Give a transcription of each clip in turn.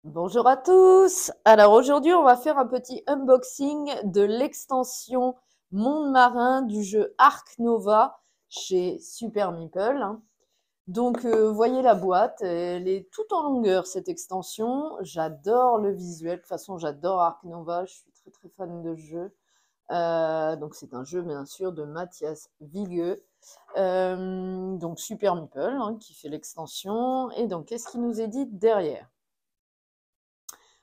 Bonjour à tous. Alors aujourd'hui, on va faire un petit unboxing de l'extension Monde Marin du jeu Ark Nova chez Super Meeple, hein. Donc, voyez la boîte, elle est toute en longueur cette extension. J'adore le visuel. De toute façon, j'adore Ark Nova. Je suis très très fan de ce jeu. Donc, c'est un jeu bien sûr de Mathias Vigueux. Donc Super Meeple, hein, qui fait l'extension. Et donc, qu'est-ce qui nous est dit derrière?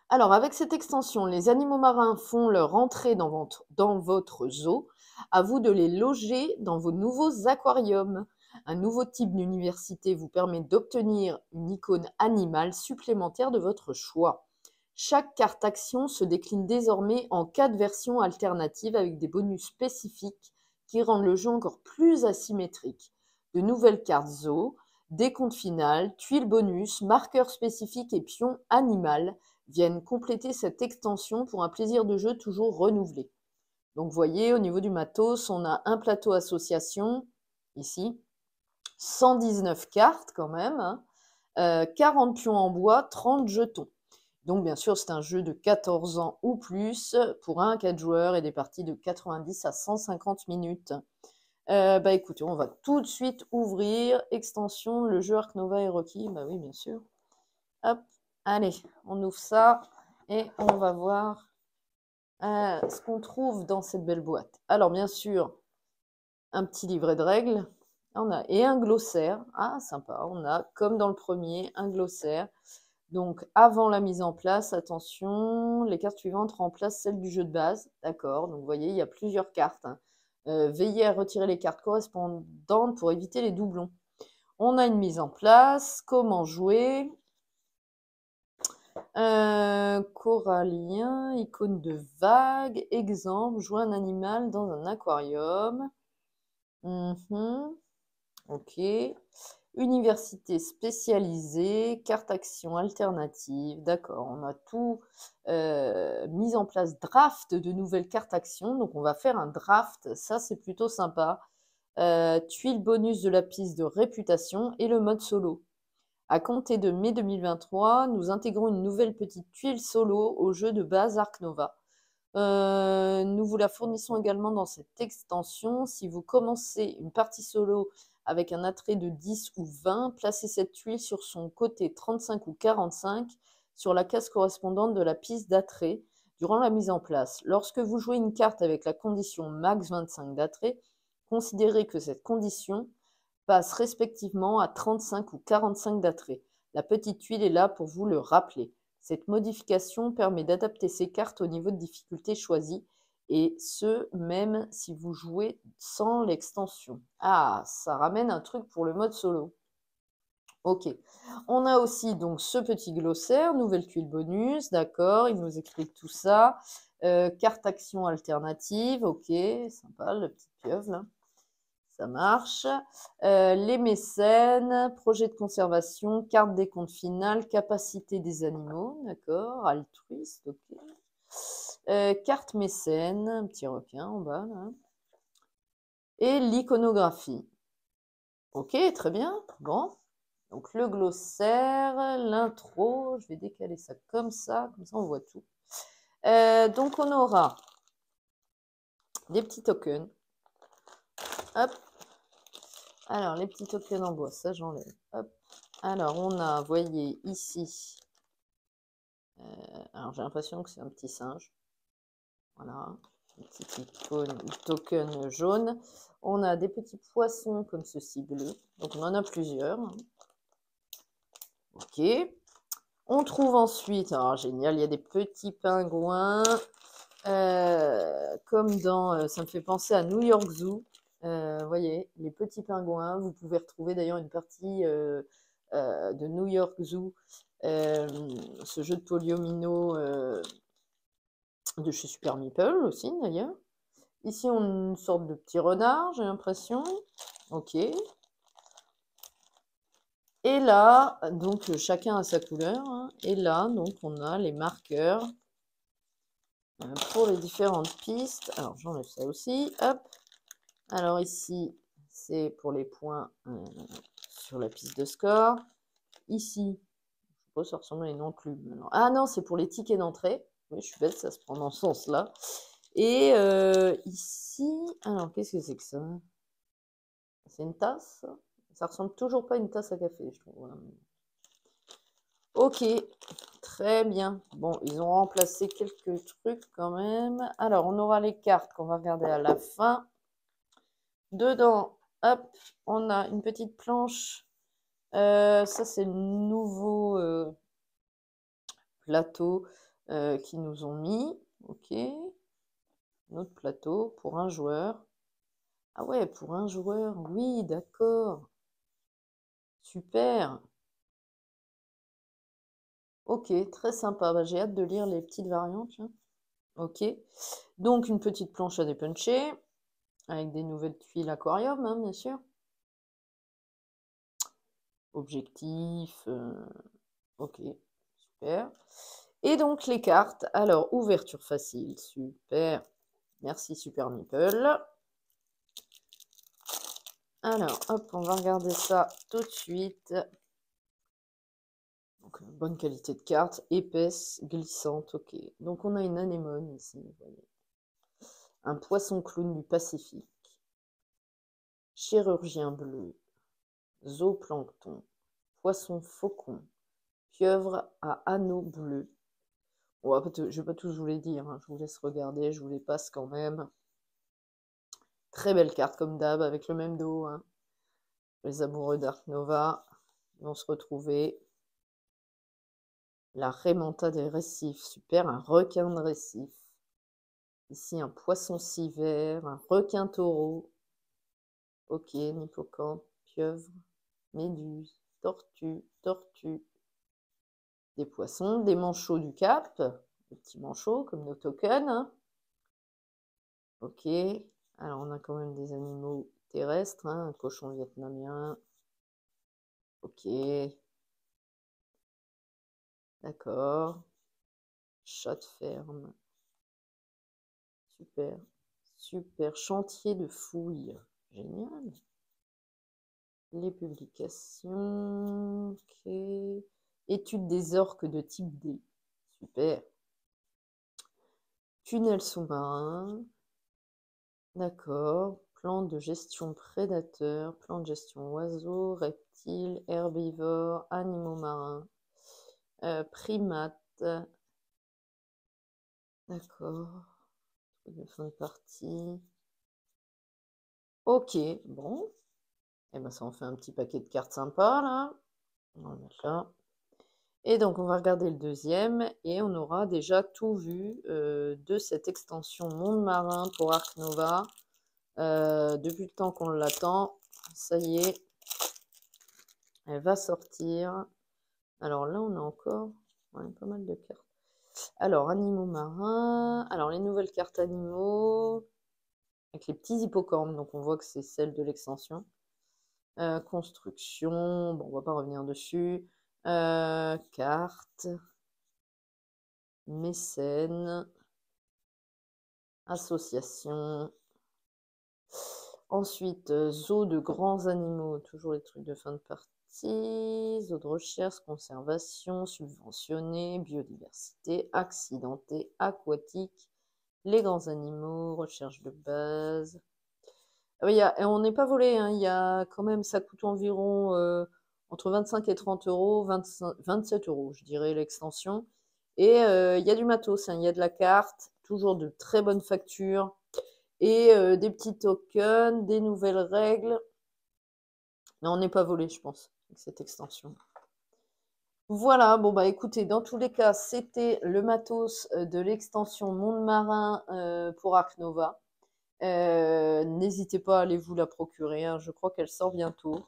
Alors, avec cette extension, les animaux marins font leur entrée dans votre zoo. À vous de les loger dans vos nouveaux aquariums. Un nouveau type d'université vous permet d'obtenir une icône animale supplémentaire de votre choix. Chaque carte action se décline désormais en 4 versions alternatives avec des bonus spécifiques qui rendent le jeu encore plus asymétrique. De nouvelles cartes zoo, décompte final, tuiles bonus, marqueurs spécifiques et pions animal viennent compléter cette extension pour un plaisir de jeu toujours renouvelé. Donc vous voyez, au niveau du matos, on a un plateau association, ici, 119 cartes quand même, hein, 40 pions en bois, 30 jetons. Donc bien sûr, c'est un jeu de 14 ans ou plus pour 1 à 4 joueurs et des parties de 90 à 150 minutes. Écoutez, on va tout de suite ouvrir extension, le jeu Ark Nova et Rocky. Bah oui, bien sûr. Hop, allez, on ouvre ça et on va voir ce qu'on trouve dans cette belle boîte. Alors, bien sûr, un petit livret de règles. Et un glossaire. Ah, sympa. On a, comme dans le premier, un glossaire. Donc, avant la mise en place, attention, les cartes suivantes remplacent celles du jeu de base. D'accord. Donc, vous voyez, il y a plusieurs cartes, hein. Veillez à retirer les cartes correspondantes pour éviter les doublons. On a une mise en place. Comment jouer? Corallien, icône de vague, exemple, jouer un animal dans un aquarium. Ok. Université spécialisée, carte action alternative, d'accord, on a tout mis en place, draft de nouvelles cartes action, donc on va faire un draft, ça c'est plutôt sympa. Tuile bonus de la piste de réputation et le mode solo. À compter de mai 2023, nous intégrons une nouvelle petite tuile solo au jeu de base Ark Nova. Nous vous la fournissons également dans cette extension. Si vous commencez une partie solo avec un attrait de 10 ou 20, placez cette tuile sur son côté 35 ou 45 sur la case correspondante de la piste d'attrait durant la mise en place. Lorsque vous jouez une carte avec la condition max 25 d'attrait, considérez que cette condition passe respectivement à 35 ou 45 d'attrait. La petite tuile est là pour vous le rappeler. Cette modification permet d'adapter ces cartes au niveau de difficulté choisi, et ce, même si vous jouez sans l'extension. Ah, ça ramène un truc pour le mode solo. Ok. On a aussi donc ce petit glossaire, nouvelle tuile bonus, d'accord, il nous explique tout ça. Carte action alternative, ok, sympa, la petite pieuvre là. Ça marche. Les mécènes, projet de conservation, carte des comptes finales, capacité des animaux, d'accord, altruiste, ok. Carte mécène, un petit requin en bas, là. Et l'iconographie. Ok, très bien. Bon. Donc le glossaire, l'intro, je vais décaler ça comme ça on voit tout. Donc on aura des petits tokens. Hop. Alors les petits tokens en bois, ça j'enlève. Hop. Alors on a, voyez ici, alors j'ai l'impression que c'est un petit singe. Voilà, une petite icône, token jaune. On a des petits poissons comme ceci bleus. Donc on en a plusieurs. Ok. On trouve ensuite, alors génial, il y a des petits pingouins. Comme dans, ça me fait penser à New York Zoo. Voyez, les petits pingouins. Vous pouvez retrouver d'ailleurs une partie de New York Zoo, ce jeu de Poliomino de chez Super Meeple aussi d'ailleurs. Ici, on a une sorte de petit renard, j'ai l'impression. Ok. Et là, donc chacun a sa couleur, hein. Et là, donc on a les marqueurs pour les différentes pistes. Alors j'enlève ça aussi. Hop. Alors ici, c'est pour les points sur la piste de score. Ici, pas, ça ressemble à une enclume. Alors. Ah non, c'est pour les tickets d'entrée. Oui, je suis bête, ça se prend dans ce sens-là. Et ici, alors qu'est-ce que c'est que ça? C'est une tasse? Ça ressemble toujours pas à une tasse à café, je trouve. Voilà. Ok, très bien. Bon, ils ont remplacé quelques trucs quand même. Alors, on aura les cartes qu'on va regarder à la fin. Dedans, hop, on a une petite planche. Ça, c'est le nouveau plateau qu'ils nous ont mis. Ok. Notre plateau pour un joueur. Ah ouais, pour un joueur. Oui, d'accord. Super. Ok, très sympa. Bah, j'ai hâte de lire les petites variantes. Là. Ok. Donc, une petite planche à dépuncher. Avec des nouvelles tuiles aquarium, hein, bien sûr. Objectif. Ok, super. Et donc, les cartes. Alors, ouverture facile. Super. Merci, Super Meeple. Alors, hop, on va regarder ça tout de suite. Donc, bonne qualité de carte, épaisse, glissante, ok. Donc, on a une anémone ici, vous voyez. Un poisson clown du Pacifique. Chirurgien bleu. Zooplancton. Poisson faucon. Pieuvre à anneaux bleus. Bon, je ne vais pas tous vous les dire, hein. Je vous laisse regarder, je vous les passe quand même. Très belle carte comme d'hab, avec le même dos. Hein. Les amoureux d'Ark Nova vont se retrouver. La Raimanta des récifs, super, un requin de récif. Ici, un poisson civer, un requin taureau. Ok, hippocampe, pieuvre, méduse, tortue, des poissons, des manchots du Cap, des petits manchots comme nos tokens. Hein. Ok, alors on a quand même des animaux terrestres, hein, un cochon vietnamien. Ok, d'accord. Chat de ferme. Super, super. Chantier de fouilles. Génial. Les publications. Ok. Étude des orques de type D. Super. Tunnel sous-marin. D'accord. Plan de gestion prédateurs. Plan de gestion oiseaux, reptiles, herbivores, animaux marins. Primates. D'accord. De fin de partie. Ok. Bon. Et ben ça en fait un petit paquet de cartes sympas là. On va mettre là. Et donc on va regarder le deuxième et on aura déjà tout vu de cette extension Monde Marin pour Ark Nova. Depuis le temps qu'on l'attend, ça y est, elle va sortir. Alors là on a encore pas mal de cartes. Alors animaux marins, alors les nouvelles cartes animaux avec les petits hippocampes, donc on voit que c'est celle de l'extension. Construction, bon, on va pas revenir dessus. Carte, mécène, association. Ensuite, zoo de grands animaux, toujours les trucs de fin de partie. Zoo de recherche, conservation, subventionné, biodiversité, accidenté, aquatique, les grands animaux, recherche de base. Oui, on n'est pas volé, hein, il y a quand même, ça coûte environ entre 25 et 30 euros, 27 euros, je dirais, l'extension. Et il y a du matos, hein, il y a de la carte, toujours de très bonnes factures, et des petits tokens, des nouvelles règles. Mais on n'est pas volé, je pense, avec cette extension. Voilà, bon bah écoutez, dans tous les cas, c'était le matos de l'extension Monde Marin pour Ark Nova. N'hésitez pas à aller vous la procurer, hein, je crois qu'elle sort bientôt.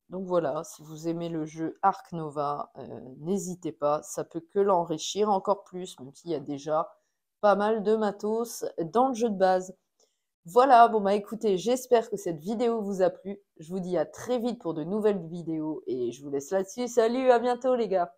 Donc voilà, si vous aimez le jeu Ark Nova, n'hésitez pas, ça peut que l'enrichir encore plus, même s'il y a déjà pas mal de matos dans le jeu de base. Voilà, bon bah écoutez, j'espère que cette vidéo vous a plu. Je vous dis à très vite pour de nouvelles vidéos et je vous laisse là-dessus. Salut, à bientôt les gars!